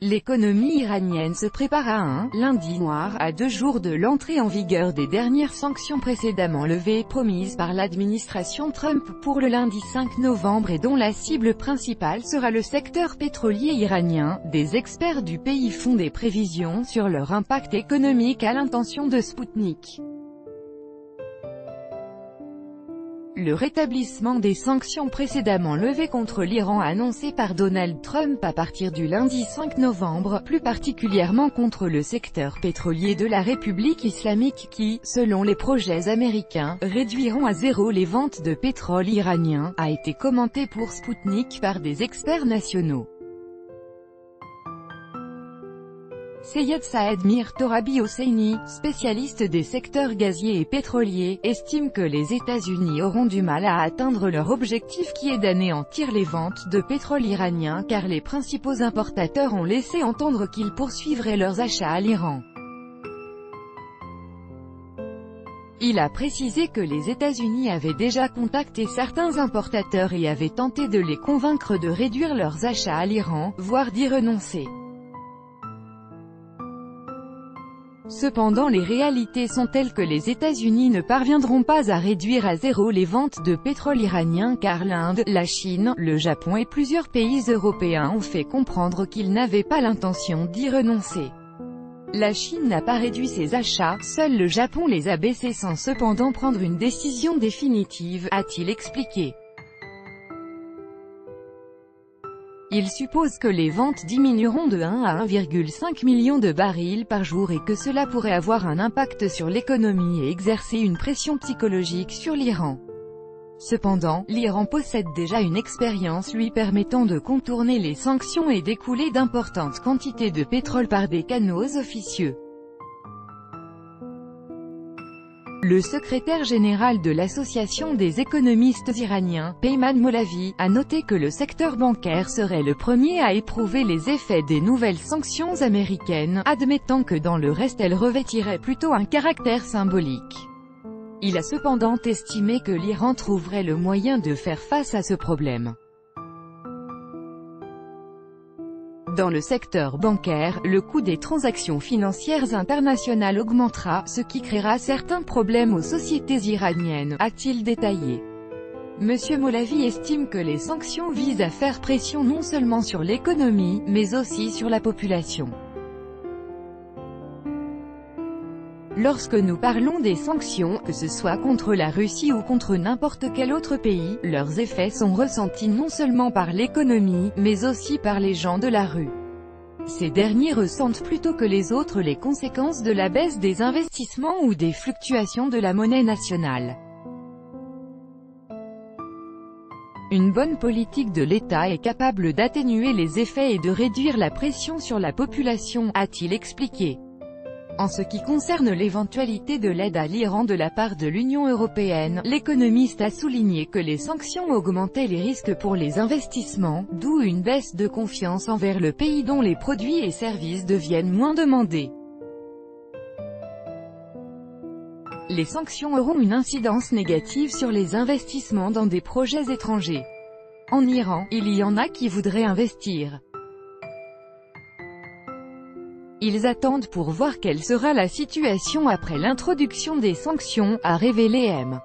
L'économie iranienne se prépare à un « lundi noir » à 2 jours de l'entrée en vigueur des dernières sanctions précédemment levées, promises par l'administration Trump pour le lundi 5 novembre et dont la cible principale sera le secteur pétrolier iranien. Des experts du pays font des prévisions sur leur impact économique à l'intention de Sputnik. Le rétablissement des sanctions précédemment levées contre l'Iran annoncé par Donald Trump à partir du lundi 5 novembre, plus particulièrement contre le secteur pétrolier de la République islamique qui, selon les projets américains, réduiront à zéro les ventes de pétrole iranien, a été commenté pour Sputnik par des experts nationaux. Seyed Saed Mir Torabi Hosseini, spécialiste des secteurs gaziers et pétroliers, estime que les États-Unis auront du mal à atteindre leur objectif qui est d'anéantir les ventes de pétrole iranien car les principaux importateurs ont laissé entendre qu'ils poursuivraient leurs achats à l'Iran. Il a précisé que les États-Unis avaient déjà contacté certains importateurs et avaient tenté de les convaincre de réduire leurs achats à l'Iran, voire d'y renoncer. Cependant les réalités sont telles que les États-Unis ne parviendront pas à réduire à zéro les ventes de pétrole iranien car l'Inde, la Chine, le Japon et plusieurs pays européens ont fait comprendre qu'ils n'avaient pas l'intention d'y renoncer. La Chine n'a pas réduit ses achats, seul le Japon les a baissés sans cependant prendre une décision définitive, a-t-il expliqué. Il suppose que les ventes diminueront de 1 à 1,5 million de barils par jour et que cela pourrait avoir un impact sur l'économie et exercer une pression psychologique sur l'Iran. Cependant, l'Iran possède déjà une expérience lui permettant de contourner les sanctions et d'écouler d'importantes quantités de pétrole par des canaux officieux. Le secrétaire général de l'Association des économistes iraniens, Peyman Molavi, a noté que le secteur bancaire serait le premier à éprouver les effets des nouvelles sanctions américaines, admettant que dans le reste elles revêtiraient plutôt un caractère symbolique. Il a cependant estimé que l'Iran trouverait le moyen de faire face à ce problème. Dans le secteur bancaire, le coût des transactions financières internationales augmentera, ce qui créera certains problèmes aux sociétés iraniennes, a-t-il détaillé. M. Molavi estime que les sanctions visent à faire pression non seulement sur l'économie, mais aussi sur la population. Lorsque nous parlons des sanctions, que ce soit contre la Russie ou contre n'importe quel autre pays, leurs effets sont ressentis non seulement par l'économie, mais aussi par les gens de la rue. Ces derniers ressentent plutôt que les autres les conséquences de la baisse des investissements ou des fluctuations de la monnaie nationale. Une bonne politique de l'État est capable d'atténuer les effets et de réduire la pression sur la population, a-t-il expliqué. En ce qui concerne l'éventualité de l'aide à l'Iran de la part de l'Union européenne, l'économiste a souligné que les sanctions augmentaient les risques pour les investissements, d'où une baisse de confiance envers le pays dont les produits et services deviennent moins demandés. Les sanctions auront une incidence négative sur les investissements dans des projets étrangers. En Iran, il y en a qui voudraient investir. Ils attendent pour voir quelle sera la situation après l'introduction des sanctions, a révélé M.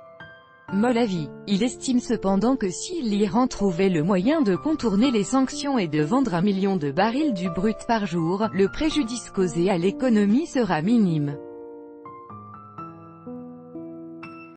Molavi. Il estime cependant que si l'Iran trouvait le moyen de contourner les sanctions et de vendre 1 million de barils du brut par jour, le préjudice causé à l'économie sera minime.